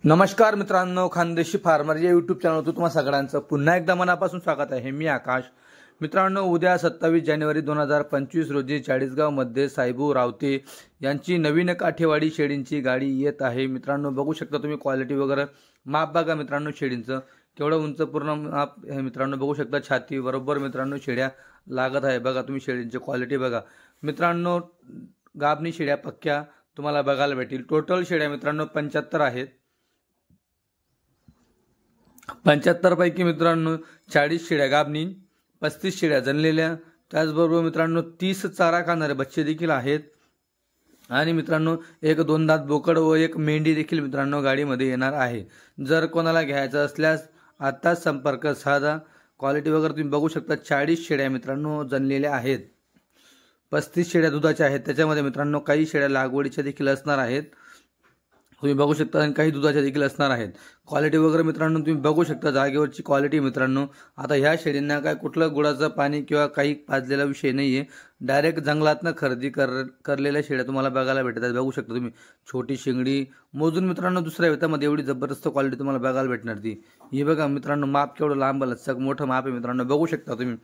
नमस्कार मित्रांनो, खानदेशी फार्मर या यूट्यूब चॅनलवर तुम्हा सगळ्यांचं पुन्हा एकदा मनापासून स्वागत आहे। मी आकाश। मित्रांनो, उद्या 27 जानेवारी 2025 रोजी चाळीसगावमध्ये साहेबू रावते यांची नवीन काठेवाडी शेळींची गाडी येत आहे। मित्रांनो, बघू शकता तुम्ही क्वालिटी वगैरे माप बघा मित्रांनो, शेळींचं केवढं उंच पूर्ण माप हे मित्रांनो बघू शकता। छाती बरोबर मित्रांनो शेळ्या लागत आहे बघा तुम्ही, शेळींची क्वालिटी बघा मित्रांनो। गाबणी शेळ्या पक्क्या तुम्हाला बघायला भेटतील। टोटल शेळ्या मित्रांनो 75 आहेत। 75 पैकी मित्रांनो 40 शेळ्या गाबणी, 35 शेळ्या जनलेल्या, त्याचबरोबर मित्रांनो 30 चारा खाणारे बच्चे देखील आहेत। आणि मित्रांनो एक 2 दात बोकड व एक मेंढी देखील मित्रांनो गाडीमध्ये येणार आहे। जर कोणाला घ्यायचं असल्यास आताच संपर्क साधा। क्वालिटी वगैरे तुम्ही बघू शकता। 40 शेळ्या मित्रांनो जनलेल्या आहेत, 35 शेळ्या दुधाच्या आहेत। त्याच्यामध्ये मित्रांनो काही शेळ्या लागवडीच्या देखील असणार आहेत, तुम्ही बघू शकता, आणि काही दुधाच्या देखील असणार आहेत। क्वालिटी वगैरे मित्रांनो तुम्ही बघू शकता, जागेवरची क्वालिटी मित्रांनो। आता ह्या शेळींना काय कुठलं गुळाचं पाणी किंवा काही पाजलेला विषय नाहीये, डायरेक्ट जंगलातनं खरेदी करलेल्या शेळ्या तुम्हाला बघायला भेटतात। बघू शकता तुम्ही, छोटी शिंगडी मोजून मित्रांनो दुसऱ्या वेतामध्ये एवढी जबरदस्त क्वालिटी तुम्हाला बघायला भेटणार ती। ही बघा मित्रांनो, माप केवढं लांब लचक मोठं माप आहे मित्रांनो, बघू शकता तुम्ही।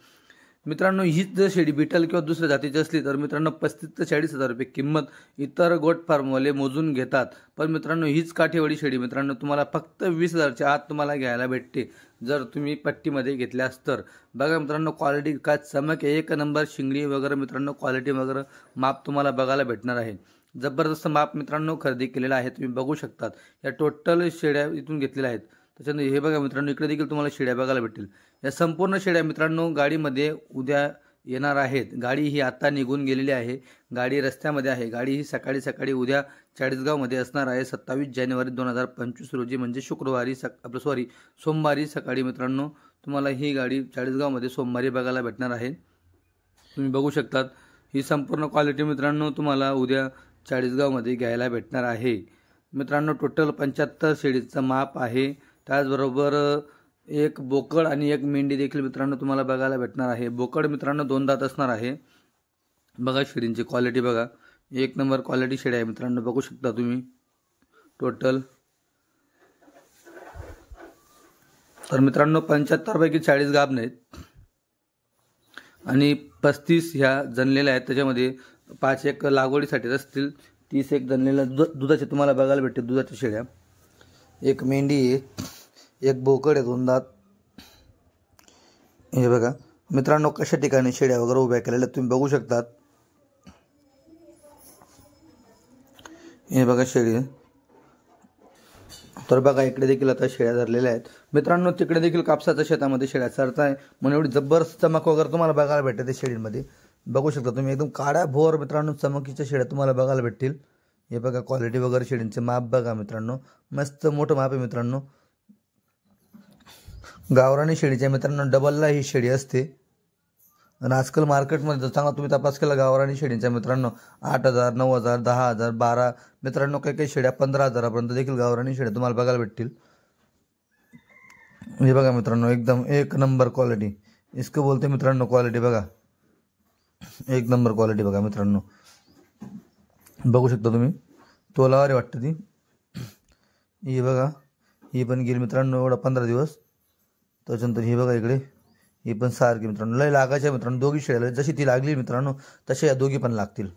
मित्रांनो हीच जर शेळी बिटल किंवा दुसऱ्या जातीची असली तर मित्रांनो 35 ते 40 हजार रुपये किंमत इतर गोट फार्मवाले मोजून घेतात। पण मित्रांनो हीच काठेवाडी शेळी मित्रांनो तुम्हाला फक्त 20,000च्या आत तुम्हाला घ्यायला भेटते, जर तुम्ही पट्टीमध्ये घेतल्यास तर। बघा मित्रांनो क्वालिटी काय चमक, एक नंबर शिंगडी वगैरे मित्रांनो, क्वालिटी वगैरे माप तुम्हाला बघायला भेटणार आहे। जबरदस्त माप मित्रांनो खरेदी केलेला आहे, तुम्ही बघू शकतात। या टोटल शेळ्या इथून घेतलेल्या आहेत। त्याच्यानंतर हे बघा मित्रांनो, इकडे देखील तुम्हाला शेळ्या बघायला भेटतील। या संपूर्ण शेळ्या मित्रांनो गाडीमध्ये उद्या येणार आहेत। गाडी ही आता निघून गेलेली आहे, गाडी रस्त्यामध्ये आहे। गाडी ही सकाळी उद्या चाळीसगावमध्ये असणार आहे। 27 जानेवारी 2025 रोजी म्हणजे शुक्रवारी सोमवारी सकाळी मित्रांनो तुम्हाला ही गाडी चाळीसगावमध्ये सोमवारी बघायला भेटणार आहे। तुम्ही बघू शकतात, ही संपूर्ण क्वालिटी मित्रांनो तुम्हाला उद्या चाळीसगावमध्ये घ्यायला भेटणार आहे। मित्रांनो टोटल 75 शेळीचं माप आहे। त्याचबरोबर एक बोकड आणि एक मेंढी देखील मित्रांनो तुम्हाला बघायला भेटणार आहे। बोकड मित्रांनो 2 दात असणार आहे। बघा शेळींची क्वालिटी बघा, एक नंबर क्वालिटी शेळ्या आहे मित्रांनो, बघू शकता तुम्ही। टोटल तर मित्रांनो 75 पैकी 40 गाभण आहेत आणि 35 ह्या जनलेल्या आहेत। त्याच्यामध्ये 5 एक लागवडीसाठी असतील, 30 एक जनलेल्या दुधाचे तुम्हाला बघायला भेटते, दुधाच्या शेळ्या। एक मेंढी आहे, एक बोकड आहे 2 दात। हे बघा मित्रांनो कशा ठिकाणी शेळ्या वगैरे उभ्या केलेल्या तुम्ही बघू शकतात। हे बघा शेळी, तर बघा इकडे देखील आता शेळ्या धरलेल्या आहेत मित्रांनो। तिकडे देखील कापसाच्या शेतामध्ये शेळ्या चरताय, म्हणून एवढी जबरदस्त चमक वगैरे तुम्हाला बघायला भेटते त्या शेळींमध्ये। बघू शकता तुम्ही, एकदम काळ्या भोर मित्रांनो चमकीच्या शेळ्या तुम्हाला बघायला भेटतील। हे बघा क्वालिटी वगैरे शेळींचे माप बघा मित्रांनो, मस्त मोठं माप आहे मित्रांनो। गावरानी शेळीच्या मित्रांनो डबलला ही शेळी असते, आणि आजकाल मार्केटमध्ये जर चांगला तुम्ही तपास केला गावरानी शेळींच्या मित्रांनो 8,000, 9,000, 10,000, 12 मित्रांनो काही शेळ्या 15,000पर्यंत देखील गावरानी शेळ्या तुम्हाला बघायला भेटतील। हे बघा मित्रांनो एकदम एक नंबर क्वालिटी, इसको बोलते मित्रांनो क्वालिटी बघा, एक नंबर क्वालिटी बघा मित्रांनो। बघू शकता तुम्ही, तोलावारी वाटतं ती। ही बघा, ही पण गेली मित्रांनो एवढा 15 दिवस। त्याच्यानंतर ही बघा इकडे, ही पण सारखी मित्रांनो लय लागायच्या मित्रांनो, दोघी शेळ्या जशी ती लागली मित्रांनो तशा या दोघी पण लागतील।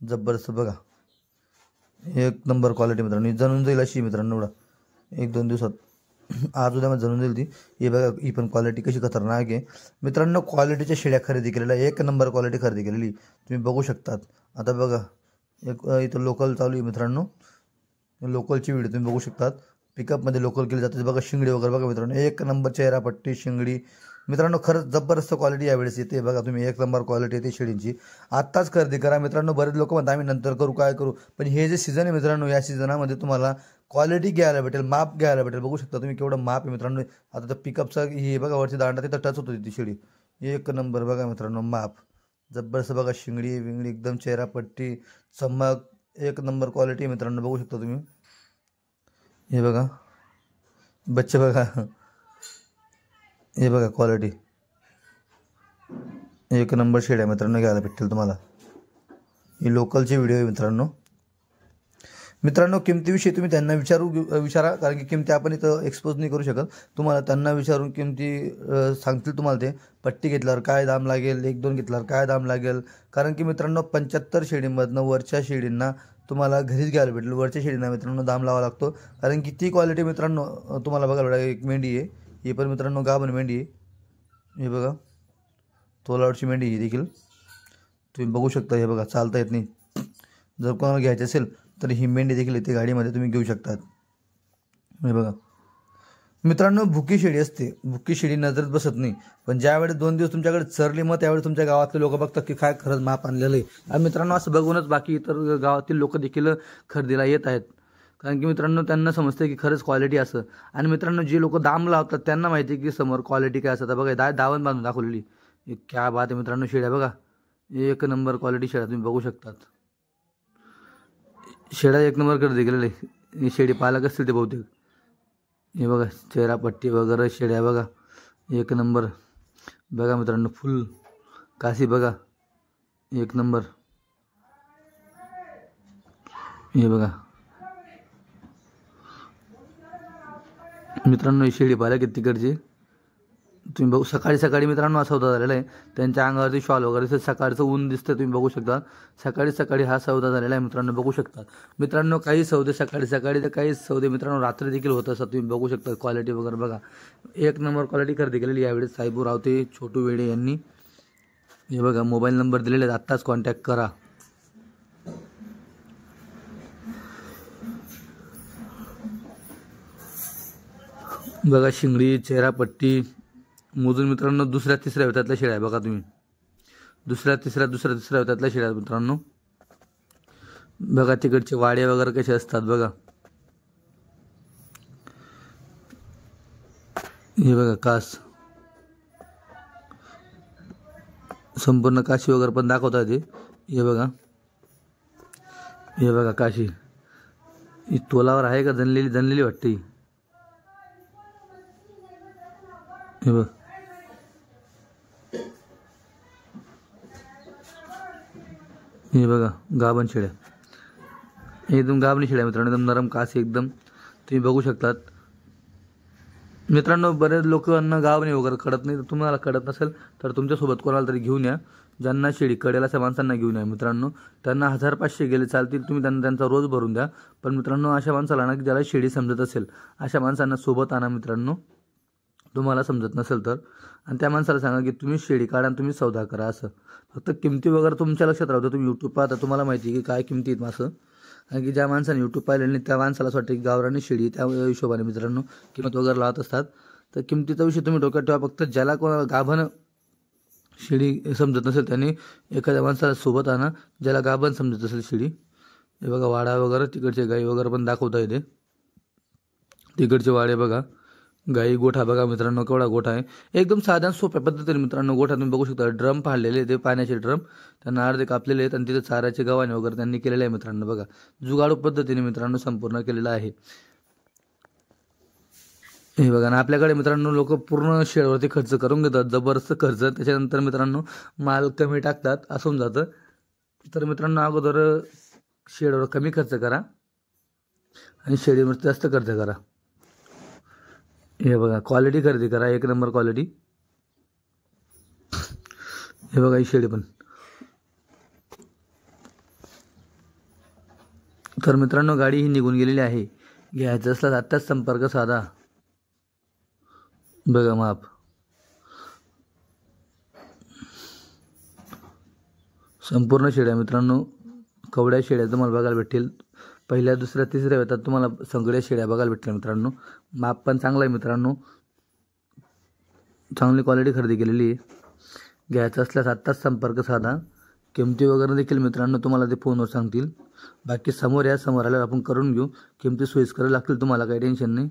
जबरदस्त बघा, एक नंबर क्वालिटी मित्रांनो, जनून जाईल अशी मित्रांनो एवढा 1-2 दिवसात, आज उद्या जनून जाईल ती। हे बघा ही पण क्वालिटी कशी खतरनाक आहे मित्रांनो। क्वालिटीच्या शेळ्या खरेदी केलेल्या, एक नंबर क्वालिटी खरेदी केलेली तुम्ही बघू शकतात। आता बघा एक इथं लोकल चालू आहे मित्रांनो, लोकलची व्हिडिओ तुम्ही बघू शकतात। पिकअपमध्ये लोकल केली जाते बघा, शिंगडी वगैरे बघा मित्रांनो, एक नंबर चेहरा पट्टी शिंगडी मित्रांनो, खरंच जबरदस्त क्वालिटी यावेळेस येते बघा तुम्ही, एक नंबर क्वालिटी येते शेळींची। आत्ताच खरेदी करा मित्रांनो। बरेच लोक म्हणतात आम्ही नंतर करू काय करू, पण हे जे सीझन आहे मित्रांनो, या सीझनामध्ये तुम्हाला क्वालिटी घ्यायला भेटेल, माप घ्यायला भेटेल। बघू शकता तुम्ही केवढं माप आहे मित्रांनो। आता तर पिकअपचा हे बघा वरची दांडा तिथं टच होतो ती शेळी, एक नंबर बघा मित्रांनो माप जबरदस्त बघा, शिंगडी विंगडी एकदम चेहरा पट्टी चमक, एक नंबर क्वालिटी मित्रांनो, बघू शकता तुम्ही। हे बघा बच्चे बघा, हे बघा क्वालिटी एक नंबर शेळ्या मित्रांनो घ्यायला भेटतील तुम्हाला। ही लोकलची व्हिडिओ आहे मित्रांनो। मित्रांनो किमतीविषयी तुम्ही त्यांना विचारा, कारण की किमती आपण इथं एक्सपोज नाही करू शकत. तुम्हाला त्यांना विचारून किमती सांगतील तुम्हाला ते. पट्टी घेतल्यावर काय दाम लागेल, 1-2 घेतल्यावर काय दाम लागेल. कारण की मित्रांनो 75 शेळीमधनं वरच्या शेळींना तुम्हाला घरीच घ्यायला भेटेल. वरच्या शेळींना मित्रांनो दाम लावा लागतो, कारण की ती क्वालिटी मित्रांनो तुम्हाला बघायला भेटेल. एक मेंढी आहे, ही पण मित्रांनो गाभण मेंढी आहे. हे बघा तोलावरची मेंढी ही देखील तुम्ही बघू शकता. हे बघा चालता येत नाही. जर कोणाला घ्यायची असेल तर ही मेंढी देखील इथे गाडीमध्ये तुम्ही घेऊ शकतात. हे बघा मित्रांनो भुकी शेळी असते, भुकी शेळी नजरेत बसत नाही, पण ज्यावेळेस 2 दिवस तुमच्याकडे चरली मग त्यावेळेस तुमच्या गावातले लोक बघतात की काय खरंच माप आणलेलं आहे. आणि मित्रांनो असं बघूनच बाकी इतर गावातील लोक देखील खरेदीला येत आहेत, कारण की मित्रांनो त्यांना समजते की खरंच क्वालिटी असं. आणि मित्रांनो जे लोक दाम लावतात त्यांना माहिती आहे की समोर क्वालिटी काय असतं. बघा दावण बांधून दाखवलेली, क्या बात आहे मित्रांनो. शेळ्या बघा, 1 नंबर क्वालिटी शेळ्या तुम्ही बघू शकतात. शेळ्या 1 नंबर खरेदी केलेले. ही शेळी पालक असतील ते बहुतेक. हे बघा चेहरा पट्टी वगैरे शेळ्या बघा 1 नंबर. बघा मित्रांनो फुल काशी बघा 1 नंबर. हे बघा मित्रांनो ही शेळी पालक आहे तिकडची. तुम्ही बघू सकाळी मित्रांनो हा सौदा झालेला आहे. त्यांच्या अंगावरती शॉल वगैरे सकाळचं ऊन दिसतं तुम्ही बघू शकता. सकाळी हा सौदा झालेला आहे मित्रांनो बघू शकता. मित्रांनो काही सौदे सकाळी तर काही सौदे मित्रांनो रात्री देखील होत असतात. तुम्ही बघू शकता क्वालिटी वगैरे बघा 1 नंबर क्वालिटी खरेदी केलेली यावेळेस साहेबू रावते छोटू वेडे यांनी. हे बघा मोबाईल नंबर दिलेले आहेत, आत्ताच कॉन्टॅक्ट करा. बघा शिंगडी चेहरा पट्टी मोजून मित्रांनो 2-3 वेतातल्या शेळ्या आहे बघा तुम्ही. 2-3 वेतातल्या शेळ्या मित्रांनो. बघा तिकडचे वाडे वगैरे कसे असतात बघा. हे बघा कास संपूर्ण काशी वगैरे पण दाखवता येते. हे बघा काशी ही तोलावर आहे का जनलेली वाटते. हे बघ हे बघा गाभण शेळ्या एकदम गाभणी शेळ्या मित्रांनो, एकदम नरम कास एकदम तुम्ही बघू शकतात. मित्रांनो बरेच लोकांना गाभणी वगैरे कळत नाही, तर तुम्हाला कळत नसेल तर तुमच्यासोबत कोणाला तरी घेऊन या. ज्यांना शेळी कळेल अशा माणसांना घेऊन या मित्रांनो. त्यांना 1500 गेले चालतील, तुम्ही त्यांना त्यांचा रोज भरून द्या. पण मित्रांनो अशा माणसाला ना की ज्याला शेळी समजत असेल अशा माणसांना सोबत आणा मित्रांनो, तुम्हाला समजत नसेल तर. आणि त्या माणसाला सांगा की तुम्ही शेळी काढा आणि तुम्ही सौदा करा. असं फक्त किमती वगैरे तुमच्या लक्षात राहतं. तुम्ही यूट्यूब पाहता तुम्हाला माहिती आहे की काय किमती आहेत असं. कारण की ज्या माणसाने यूट्यूब पाहिलेलं नाही त्या माणसाला असं वाटतं की गावरानी शेळी, त्या हिशोबाने मित्रांनो किंमत वगैरे लावत असतात. तर किमतीचा विषय तुम्ही डोक्यात ठेवा. फक्त ज्याला कोणाला गाभण शेळी समजत नसेल त्याने एखाद्या माणसाला सोबत आणा ज्याला गाभण समजत असेल शेळी. हे बघा वाडा वगैरे तिकडचे गाई वगैरे पण दाखवता येते. तिकडचे वाडे बघा, गाई गोठा बघा मित्रांनो केवढा गोठा आहे. एकदम साध्या सोप्या पद्धतीने मित्रांनो गोठा तुम्ही बघू शकता. ड्रम पाडलेले ते पाण्याचे ड्रम त्यांना अर्धे कापलेले आहेत आणि तिथे चाऱ्याचे गव्हाणे वगैरे त्यांनी केलेले आहे मित्रांनो. बघा जुगाडू पद्धतीने मित्रांनो संपूर्ण केलेला आहे. हे बघा ना आपल्याकडे मित्रांनो लोक पूर्ण शेळवरती खर्च करून घेतात, जबरदस्त खर्च. त्याच्यानंतर मित्रांनो माल कमी टाकतात असं होऊन जातं. तर मित्रांनो अगोदर शेळवर कमी खर्च करा आणि शेळीवर जास्त खर्च करा. हे बघा क्वालिटी खरेदी करा, 1 नंबर क्वालिटी. हे बघा ही शेळी पण. तर मित्रांनो गाडी ही निघून गेलेली आहे. घ्यायचं असल्यास आत्ताच संपर्क साधा. बघा माप संपूर्ण शेळ्या मित्रांनो, कवड्या शेळ्या तुम्हाला बघायला भेटतील. पहिल्या दुसऱ्या तिसऱ्या वेतात तुम्हाला सगळ्या शेळ्या बघायला भेटल्या मित्रांनो. माप पण चांगला आहे मित्रांनो, चांगली क्वालिटी खरेदी केलेली आहे. घ्यायचं असल्यास आत्ताच संपर्क साधा. किमती वगैरे देखील मित्रांनो तुम्हाला ते फोनवर सांगतील. बाकी समोर या, समोर आल्यावर आपण करून घेऊ. किमती सोयीस्कर लागतील तुम्हाला, काही टेन्शन नाही.